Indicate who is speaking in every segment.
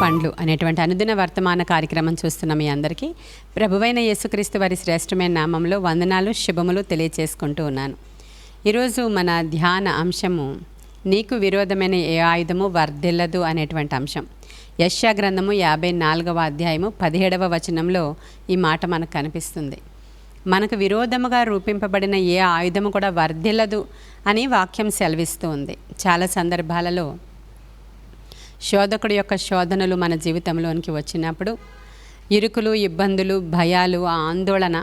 Speaker 1: పండ్లు అనేటువంటి అనుదిన వర్తమాన కార్యక్రమం చూస్తున్న మీ అందరికీ ప్రభువైన యేసుక్రీస్తు వారి శ్రేష్టమైన నామంలో వందనాలు శుభములు తెలియచేసుకుంటూ ఉన్నాను. ఈరోజు మన ధ్యాన అంశము నీకు విరోధమైన ఏ ఆయుధము వర్ధిల్లదు అనేటువంటి అంశం. యెషయా గ్రంథము 54వ అధ్యాయము 17వ వచనంలో ఈ మాట మనకు కనిపిస్తుంది. మనకు విరోధముగా రూపింపబడిన ఏ ఆయుధము కూడా వర్ధిల్లదు అని వాక్యం సెలవిస్తూ ఉంది. చాలా సందర్భాలలో శోధకుడి యొక్క శోధనలు మన జీవితంలోనికి వచ్చినప్పుడు ఇరుకులు, ఇబ్బందులు, భయాలు, ఆందోళన,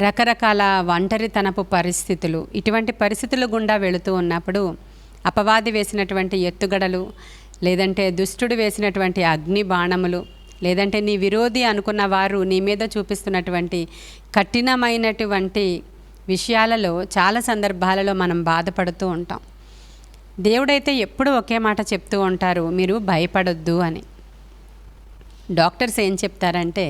Speaker 1: రకరకాల ఒంటరితనపు పరిస్థితులు, ఇటువంటి పరిస్థితుల గుండా వెళుతూ ఉన్నప్పుడు అపవాది వేసినటువంటి ఎత్తుగడలు, లేదంటే దుష్టుడు వేసినటువంటి అగ్ని బాణములు, లేదంటే నీ విరోధి అనుకున్న వారు నీ మీద చూపిస్తున్నటువంటి కఠినమైనటువంటి విషయాలలో చాలా సందర్భాలలో మనం బాధపడుతూ ఉంటాం. దేవుడైతే ఎప్పుడూ ఒకే మాట చెప్తూ ఉంటారు, మీరు భయపడొద్దు అని. డాక్టర్స్ ఏం చెప్తారంటే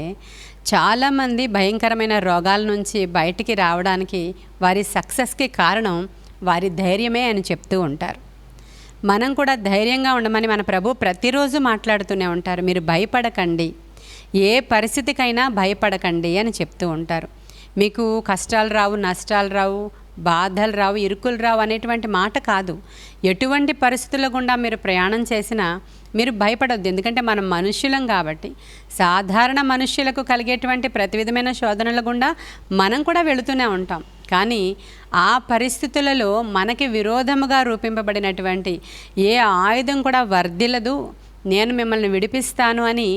Speaker 1: చాలామంది భయంకరమైన రోగాల నుంచి బయటికి రావడానికి వారి సక్సెస్కి కారణం వారి ధైర్యమే అని చెప్తూ ఉంటారు. మనం కూడా ధైర్యంగా ఉండమని మన ప్రభు ప్రతిరోజు మాట్లాడుతూనే ఉంటారు. మీరు భయపడకండి, ఏ పరిస్థితికైనా భయపడకండి అని చెప్తూ ఉంటారు. మీకు కష్టాలు రావు, నష్టాలు రావు, బాధలు రావు, ఇరుకులు రావు అనేటువంటి మాట కాదు. ఎటువంటి పరిస్థితుల గుండా మీరు ప్రయాణం చేసినా మీరు భయపడొద్దు. ఎందుకంటే మనం మనుష్యులం కాబట్టి సాధారణ మనుష్యులకు కలిగేటువంటి ప్రతి విధమైన శోధనల గుండా మనం కూడా వెళుతూనే ఉంటాం. కానీ ఆ పరిస్థితులలో మనకి విరోధముగా రూపింపబడినటువంటి ఏ ఆయుధం కూడా వర్ధిల్లదు, నేను మిమ్మల్ని విడిపిస్తాను అని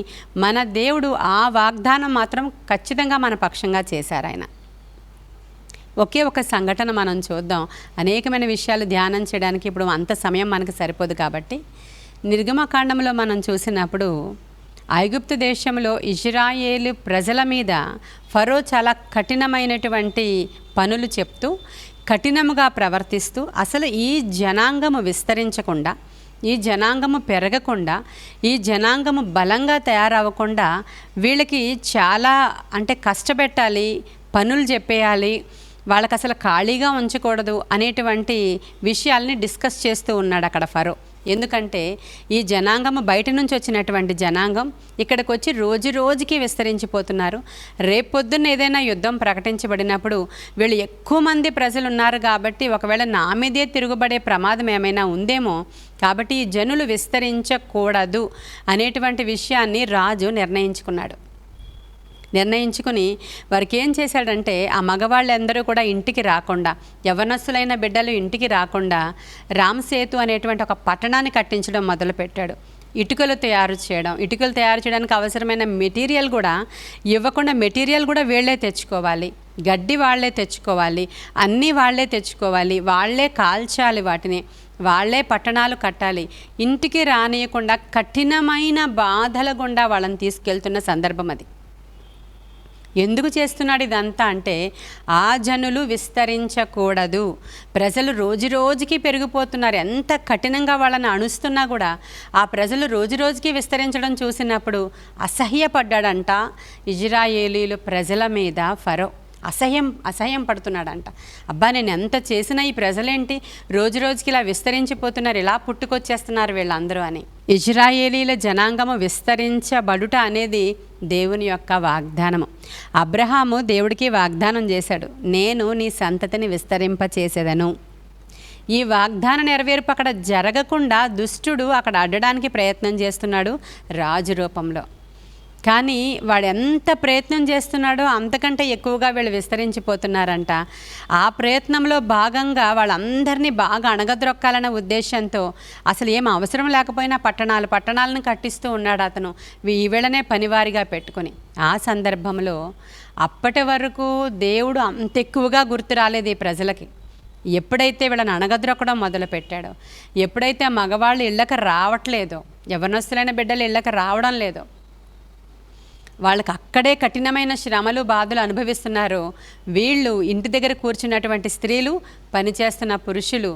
Speaker 1: మన దేవుడు ఆ వాగ్దానం మాత్రం ఖచ్చితంగా మన పక్షంగా చేశారు ఆయన. ఒకే ఒక సంఘటన మనం చూద్దాం. అనేకమైన విషయాలు ధ్యానం చేయడానికి ఇప్పుడు అంత సమయం మనకు సరిపోదు కాబట్టి నిర్గమకాండంలో మనం చూసినప్పుడు ఐగుప్తు దేశంలో ఇజ్రాయేలు ప్రజల మీద ఫరో చాలా కఠినమైనటువంటి పనులు చెప్తూ కఠినముగా ప్రవర్తిస్తూ అసలు ఈ జనాంగము విస్తరించకుండా, ఈ జనాంగము పెరగకుండా, ఈ జనాంగము బలంగా తయారవ్వకుండా వీళ్ళకి చాలా కష్టపెట్టాలి, పనులు చెప్పేయాలి, వాళ్ళకి అసలు ఖాళీగా ఉంచకూడదు అనేటువంటి విషయాల్ని డిస్కస్ చేస్తూ ఉన్నాడు అక్కడ ఫరో. ఎందుకంటే ఈ జనాంగము బయట నుంచి వచ్చినటువంటి జనాంగం ఇక్కడికి వచ్చి రోజు రోజుకి విస్తరించిపోతున్నారు. రేపొద్దున్న ఏదైనా యుద్ధం ప్రకటించబడినప్పుడు వీళ్ళు ఎక్కువ మంది ప్రజలు ఉన్నారు కాబట్టి ఒకవేళ నా మీదే తిరుగుబడే ప్రమాదం ఏమైనా ఉందేమో, కాబట్టి ఈ జనులు విస్తరించకూడదు అనేటువంటి విషయాన్ని రాజు నిర్ణయించుకుని వారికి ఏం చేశాడంటే ఆ మగవాళ్ళందరూ కూడా ఇంటికి రాకుండా, యవ్వనస్తులైన బిడ్డలు ఇంటికి రాకుండా రామసేతు అనేటువంటి ఒక పట్టణాన్ని కట్టించడం మొదలుపెట్టాడు. ఇటుకలు తయారు చేయడానికి అవసరమైన మెటీరియల్ కూడా ఇవ్వకుండా, మెటీరియల్ కూడా వీళ్ళే తెచ్చుకోవాలి, గడ్డి వాళ్ళే తెచ్చుకోవాలి, అన్నీ వాళ్ళే తెచ్చుకోవాలి, వాళ్ళే కాల్చాలి, వాటిని వాళ్ళే పట్టణాలు కట్టాలి. ఇంటికి రానియకుండా కఠినమైన బాధల గుండా వాళ్ళని తీసుకెళ్తున్న సందర్భం అది. ఎందుకు చేస్తున్నాడు ఇదంతా అంటే ఆ జనులు విస్తరించకూడదు. ప్రజలు రోజు రోజుకి పెరిగిపోతున్నారు. ఎంత కఠినంగా వాళ్ళని అణుస్తున్నా కూడా ఆ ప్రజలు రోజు రోజుకి విస్తరించడం చూసినప్పుడు అసహ్యపడ్డాడంట ఇజ్రాయేలీలు ప్రజల మీద ఫరో. అసహ్యం పడుతున్నాడంట. అబ్బా, నేను ఎంత చేసినా ఈ ప్రజలేంటి రోజు రోజుకి ఇలా విస్తరించిపోతున్నారు, ఇలా పుట్టుకొచ్చేస్తున్నారు వీళ్ళందరూ అని. ఇజ్రాయేలీల జనాంగము విస్తరించబడుట అనేది దేవుని యొక్క వాగ్దానము. అబ్రహాము దేవుడికి వాగ్దానం చేశాడు, నేను నీ సంతతిని విస్తరింపచేసేదను. ఈ వాగ్దాన నెరవేర్పు అక్కడ జరగకుండా దుష్టుడు అక్కడ అడ్డడానికి ప్రయత్నం చేస్తున్నాడు రాజు రూపంలో. కానీ వాడు ఎంత ప్రయత్నం చేస్తున్నాడో అంతకంటే ఎక్కువగా వీళ్ళు విస్తరించిపోతున్నారంట. ఆ ప్రయత్నంలో భాగంగా వాళ్ళందరినీ బాగా అణగద్రొక్కాలనే ఉద్దేశంతో అసలు ఏం అవసరం లేకపోయినా పట్టణాలను కట్టిస్తూ ఉన్నాడు అతను, వీళ్ళనే పనివారిగా పెట్టుకొని. ఆ సందర్భంలో అప్పటి వరకు దేవుడు అంత ఎక్కువగా గుర్తు రాలేదు ఈ ప్రజలకి. ఎప్పుడైతే వీళ్ళని అణగద్రొక్కడం మొదలుపెట్టాడో, ఎప్పుడైతే మగవాళ్ళు ఇళ్ళకి రావట్లేదో, యవ్వనస్తులైన బిడ్డలు ఇళ్ళకి రావడం లేదో, వాళ్ళకి అక్కడే కఠినమైన శ్రమలు, బాధలు అనుభవిస్తున్నారు, వీళ్ళు ఇంటి దగ్గర కూర్చున్నటువంటి స్త్రీలు, పనిచేస్తున్న పురుషులు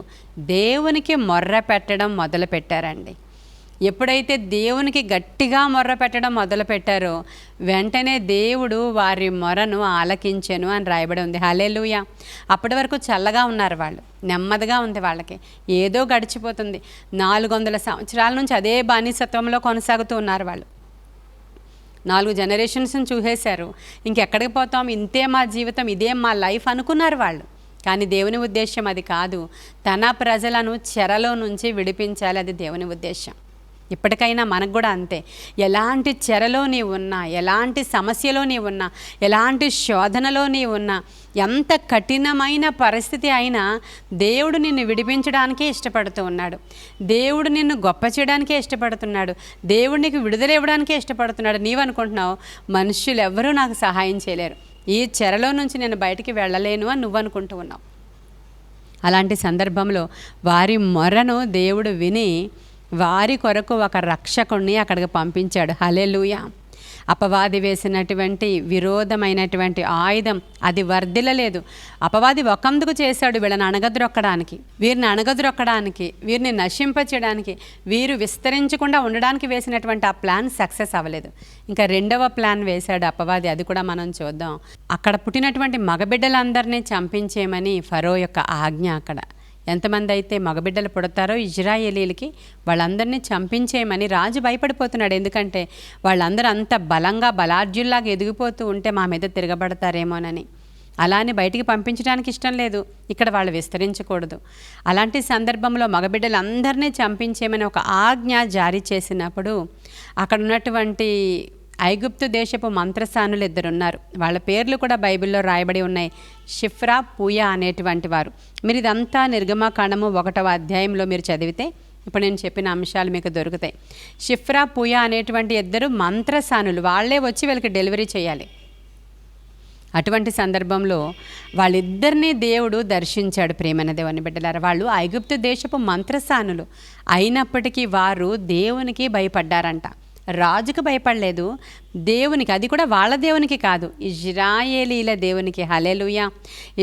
Speaker 1: దేవునికి మొర్ర పెట్టడం మొదలుపెట్టారండి. ఎప్పుడైతే దేవునికి గట్టిగా మొర్ర పెట్టడం మొదలుపెట్టారో వెంటనే దేవుడు వారి మొరను ఆలకించెను అని రాయబడి ఉంది. హల్లెలూయా. అప్పటి వరకు చల్లగా ఉన్నారు వాళ్ళు, నెమ్మదిగా ఉంది వాళ్ళకి, ఏదో గడిచిపోతుంది. 400 సంవత్సరాల నుంచి అదే బానిసత్వంలో కొనసాగుతూ ఉన్నారు వాళ్ళు. 4 జనరేషన్స్ని చూసేశారు. ఇంకెక్కడికి పోతాం, ఇంతే మా జీవితం, ఇదే మా లైఫ్ అనుకున్నారు వాళ్ళు. కానీ దేవుని ఉద్దేశం అది కాదు. తన ప్రజలను చెరలో నుంచి విడిపించాలి, అది దేవుని ఉద్దేశం. ఇప్పటికైనా మనకు కూడా అంతే. ఎలాంటి చెరలో నీవు ఉన్నా, ఎలాంటి సమస్యలో నీవు ఉన్నా, ఎలాంటి శోధనలో నీవు ఉన్నా, ఎంత కఠినమైన పరిస్థితి అయినా దేవుడు నిన్ను విడిపించడానికే ఇష్టపడుతూ ఉన్నాడు. దేవుడు నిన్ను గొప్ప చేయడానికే ఇష్టపడుతున్నాడు. దేవుడు నీకు విడుదల ఇవ్వడానికే ఇష్టపడుతున్నాడు. నీవు అనుకుంటున్నావు మనుషులు ఎవ్వరూ నాకు సహాయం చేయలేరు, ఈ చెరలో నుంచి నేను బయటికి వెళ్ళలేను అని నువ్వు అనుకుంటూ ఉన్నావు. అలాంటి సందర్భంలో వారి మొరను దేవుడు విని వారి కొరకు ఒక రక్షకుణ్ణి అక్కడికి పంపించాడు. హల్లెలూయా. అపవాది వేసినటువంటి విరోధమైనటువంటి ఆయుధం అది వర్ధిల్లలేదు. అపవాది ఒకందుకు చేశాడు వీళ్ళని అణగద్రొక్కడానికి, వీరిని అణగద్రొక్కడానికి, వీరిని నశింపచేయడానికి, వీరు విస్తరించకుండా ఉండడానికి వేసినటువంటి ఆ ప్లాన్ సక్సెస్ అవ్వలేదు. ఇంకా రెండవ ప్లాన్ వేశాడు అపవాది, అది కూడా మనం చూద్దాం. అక్కడ పుట్టినటువంటి మగబిడ్డలందరినీ చంపించేయమని ఫరో యొక్క ఆజ్ఞ. అక్కడ ఎంతమంది అయితే మగబిడ్డలు పుడతారో ఇజ్రాయేలీలకి వాళ్ళందరినీ చంపించేయమని రాజు భయపడిపోతున్నాడు. ఎందుకంటే వాళ్ళందరూ అంత బలంగా బలార్జుల్లాగా ఎదిగిపోతూ ఉంటే మా మీద తిరగబడతారేమోనని. అలానే బయటికి పంపించడానికి ఇష్టం లేదు, ఇక్కడ వాళ్ళు విస్తరించకూడదు. అలాంటి సందర్భంలో మగబిడ్డలందరినీ చంపించేయమని ఒక ఆజ్ఞ జారీ చేసినప్పుడు అక్కడ ఉన్నటువంటి ఐగుప్తు దేశపు మంత్రసానులు 2 ఉన్నారు. వాళ్ళ పేర్లు కూడా బైబిల్లో రాయబడి ఉన్నాయి. షిఫ్రా, పూయా అనేటువంటి వారు. మీరు ఇదంతా నిర్గమకాండము 1వ అధ్యాయంలో మీరు చదివితే ఇప్పుడు నేను చెప్పిన అంశాలు మీకు దొరుకుతాయి. షిఫ్రా, పూయా అనేటువంటి 2 మంత్రసానులు, వాళ్ళే వచ్చి వీళ్ళకి డెలివరీ చేయాలి. అటువంటి సందర్భంలో వాళ్ళిద్దరినీ దేవుడు దర్శించాడు. ప్రేమైన దేవుని బిడ్డలారా, వాళ్ళు ఐగుప్తు దేశపు మంత్రసానులు అయినప్పటికీ వారు దేవునికి భయపడ్డారంట. రాజుకు భయపడలేదు, దేవునికి, అది కూడా వాళ్ళ దేవునికి కాదు, ఇజ్రాయేలీల దేవునికి. హల్లెలూయా.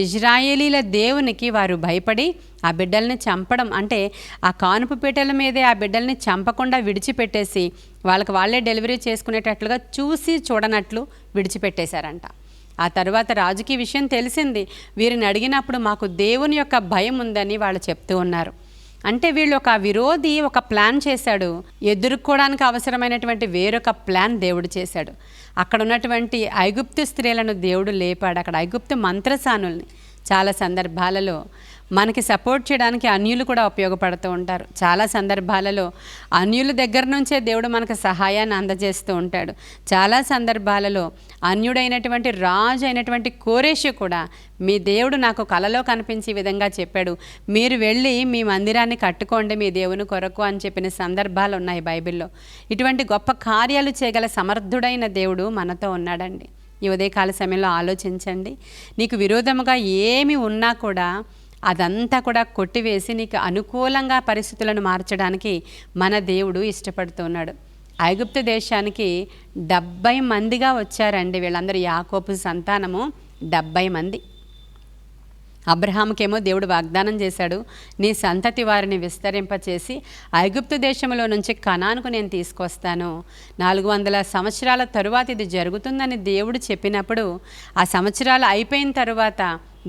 Speaker 1: ఇజ్రాయేలీల దేవునికి వారు భయపడి ఆ బిడ్డల్ని చంపడం, అంటే ఆ కానుపు పీటల మీదే ఆ బిడ్డల్ని చంపకుండా విడిచిపెట్టేసి వాళ్ళకి వాళ్ళే డెలివరీ చేసుకునేటట్లుగా చూసి చూడనట్లు విడిచిపెట్టేశారంట. ఆ తర్వాత రాజుకి ఈ విషయం తెలిసింది. వీరిని అడిగినప్పుడు మాకు దేవుని యొక్క భయం ఉందని వాళ్ళు చెప్తూ ఉన్నారు. అంటే వీళ్ళు ఒక విరోధి ఒక ప్లాన్ చేశాడు, ఎదుర్కోవడానికి అవసరమైనటువంటి వేరొక ప్లాన్ దేవుడు చేశాడు. అక్కడ ఉన్నటువంటి ఐగుప్తు స్త్రీలను దేవుడు లేపాడు, అక్కడ ఐగుప్తు మంత్రసానుల్ని. చాలా సందర్భాలలో మనకి సపోర్ట్ చేయడానికి అన్యులు కూడా ఉపయోగపడుతూ ఉంటారు. చాలా సందర్భాలలో అన్యుల దగ్గర నుంచే దేవుడు మనకు సహాయాన్ని అందజేస్తూ ఉంటాడు. చాలా సందర్భాలలో అన్యుడైనటువంటి రాజు అయినటువంటి కోరేషు కూడా మీ దేవుడు నాకు కలలో కనిపించే విధంగా చెప్పాడు, మీరు వెళ్ళి మీ మందిరాన్ని కట్టుకోండి మీ దేవుని కొరకు అని చెప్పిన సందర్భాలు ఉన్నాయి బైబిల్లో. ఇటువంటి గొప్ప కార్యాలు చేయగల సమర్థుడైన దేవుడు మనతో ఉన్నాడండి. ఈ ఉదయకాల సమయంలో ఆలోచించండి. నీకు విరోధముగా ఏమి ఉన్నా కూడా అదంతా కూడా కొట్టివేసి నీకు అనుకూలంగా పరిస్థితులను మార్చడానికి మన దేవుడు ఇష్టపడుతున్నాడు. ఐగుప్తు దేశానికి 70 మందిగా వచ్చారండి వీళ్ళందరూ. యాకోబు సంతానము 70 మంది. అబ్రహాముకేమో దేవుడు వాగ్దానం చేశాడు, నీ సంతతి వారిని విస్తరింపచేసి ఐగుప్తు దేశంలో నుంచి కనానుకు నేను తీసుకొస్తాను. 400 సంవత్సరాల తరువాత ఇది జరుగుతుందని దేవుడు చెప్పినప్పుడు ఆ సంవత్సరాలు అయిపోయిన తరువాత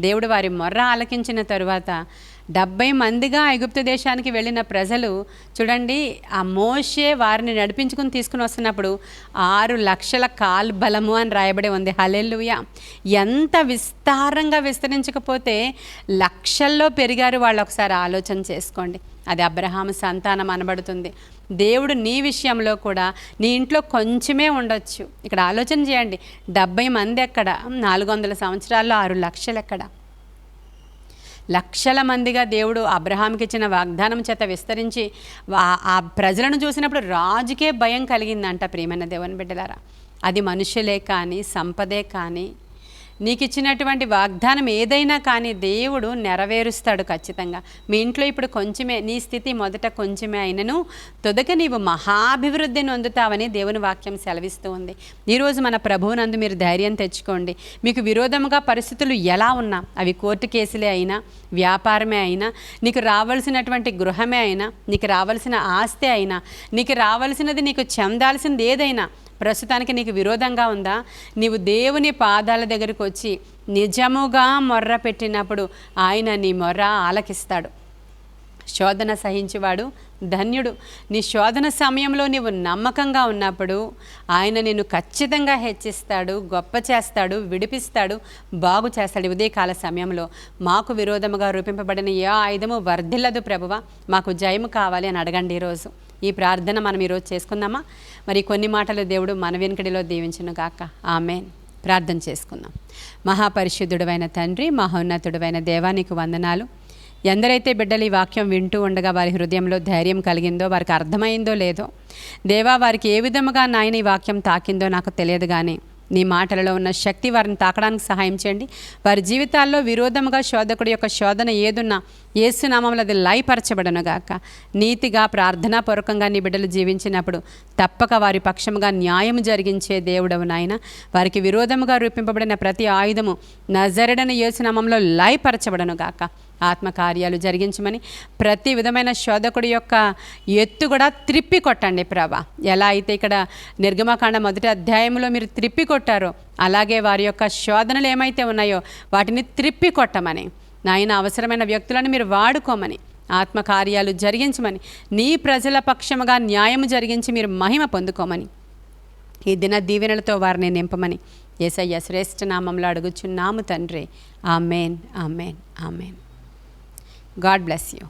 Speaker 1: దేవుడు వారి మొర్ర ఆలకించిన తరువాత 70 మందిగా ఐగుప్తు దేశానికి వెళ్ళిన ప్రజలు చూడండి, ఆ మోషే వారిని నడిపించుకుని తీసుకుని వస్తున్నప్పుడు 6 లక్షల కాల్బలము అని రాయబడి ఉంది. హల్లెలూయా. ఎంత విస్తారంగా విస్తరించకపోతే లక్షల్లో పెరిగారు వాళ్ళు. ఒకసారి ఆలోచన చేసుకోండి. అది అబ్రహాము సంతానం అనబడుతుంది. దేవుడు నీ విషయంలో కూడా నీ ఇంట్లో కొంచెమే ఉండొచ్చు. ఇక్కడ ఆలోచన చేయండి, 70 మంది ఎక్కడ, 400 సంవత్సరాల్లో 6 లక్షలు ఎక్కడ? లక్షల మందిగా దేవుడు అబ్రహాంకి ఇచ్చిన వాగ్దానం చేత విస్తరించి ఆ ప్రజలను చూసినప్పుడు రాజుకే భయం కలిగిందంట. ప్రియమైన దేవుని బిడ్డలారా, అది మనుషులే కానీ, సంపదే కానీ, నీకు ఇచ్చినటువంటి వాగ్దానం ఏదైనా కానీ దేవుడు నెరవేరుస్తాడు ఖచ్చితంగా. మీ ఇంట్లో ఇప్పుడు కొంచెమే, నీ స్థితి మొదట కొంచెమే అయినను తొదక నీవు మహాభివృద్ధిని పొందుతావని దేవుని వాక్యం సెలవిస్తూ ఉంది. ఈరోజు మన ప్రభువునందు మీరు ధైర్యం తెచ్చుకోండి. మీకు విరోధముగా పరిస్థితులు ఎలా ఉన్నా, అవి కోర్టు కేసులే అయినా, వ్యాపారమే అయినా, నీకు రావాల్సినటువంటి గృహమే అయినా, నీకు రావాల్సిన ఆస్తి అయినా, నీకు రావాల్సినది, నీకు చెందాల్సింది ఏదైనా ప్రస్తుతానికి నీకు విరోధంగా ఉందా, నీవు దేవుని పాదాల దగ్గరికి వచ్చి నిజముగా మొర్ర పెట్టినప్పుడు ఆయన నీ మొర్ర ఆలకిస్తాడు. శోధన సహించేవాడు ధన్యుడు. నీ శోధన సమయంలో నీవు నమ్మకంగా ఉన్నప్పుడు ఆయన నిన్ను ఖచ్చితంగా హెచ్చిస్తాడు, గొప్ప చేస్తాడు, విడిపిస్తాడు, బాగు చేస్తాడు. ఉదయకాల సమయంలో మాకు విరోధముగా రూపింపబడిన ఏ ఆయుధము వర్ధిల్లదు ప్రభువా, మాకు జయము కావాలి అని అడగండి. ఈరోజు ఈ ప్రార్థన మనం ఈరోజు చేసుకుందామా? మరి కొన్ని మాటలు దేవుడు మన వెనుకడిలో దీవించును గాక. ఆమేన్. ప్రార్థన చేసుకుందాం. మహాపరిశుద్ధుడైన తండ్రి, మహోన్నతుడైన దేవా, నీకు వందనాలు. ఎందరైతే బిడ్డలు ఈ వాక్యం వింటూ ఉండగా వారి హృదయంలో ధైర్యం కలిగిందో, వారికి అర్థమైందో లేదో దేవా, వారికి ఏ విధముగా నాయన ఈ వాక్యం తాకిందో నాకు తెలియదు, కానీ నీ మాటలలో ఉన్న శక్తి వారిని తాకడానికి సహాయం చేయండి. వారి జీవితాల్లో విరోధముగా శోధకుడి యొక్క శోధన ఏదున్నా యేసు నామములో అది లయపరచబడనుగాక. నీతిగా ప్రార్థనాపూర్వకంగా నీ బిడ్డలు జీవించినప్పుడు తప్పక వారి పక్షముగా న్యాయం జరిగించే దేవుడవు నాయన. వారికి విరోధముగా రూపింపబడిన ప్రతి ఆయుధము నజరేయుడైన యేసు నామములో లయపరచబడనుగాక. ఆత్మకార్యాలు జరిగించమని, ప్రతి విధమైన శోధకుడి యొక్క ఎత్తు కూడా త్రిప్పి కొట్టండి ప్రభా. ఎలా అయితే ఇక్కడ నిర్గమకాండ 1వ అధ్యాయంలో మీరు త్రిప్పి కొట్టారో, అలాగే వారి యొక్క శోధనలు ఏమైతే ఉన్నాయో వాటిని త్రిప్పి కొట్టమని, నాయన అవసరమైన వ్యక్తులను మీరు వాడుకోమని, ఆత్మకార్యాలు జరిగించమని, నీ ప్రజల పక్షముగా న్యాయము జరిగించి మీరు మహిమ పొందుకోమని, ఈ దిన దీవెనలతో వారిని నింపమని యేసయ్య శ్రేష్ఠ నామంలో అడుగుచున్నాము తండ్రి. ఆమేన్, ఆమేన్, ఆమేన్. God bless you.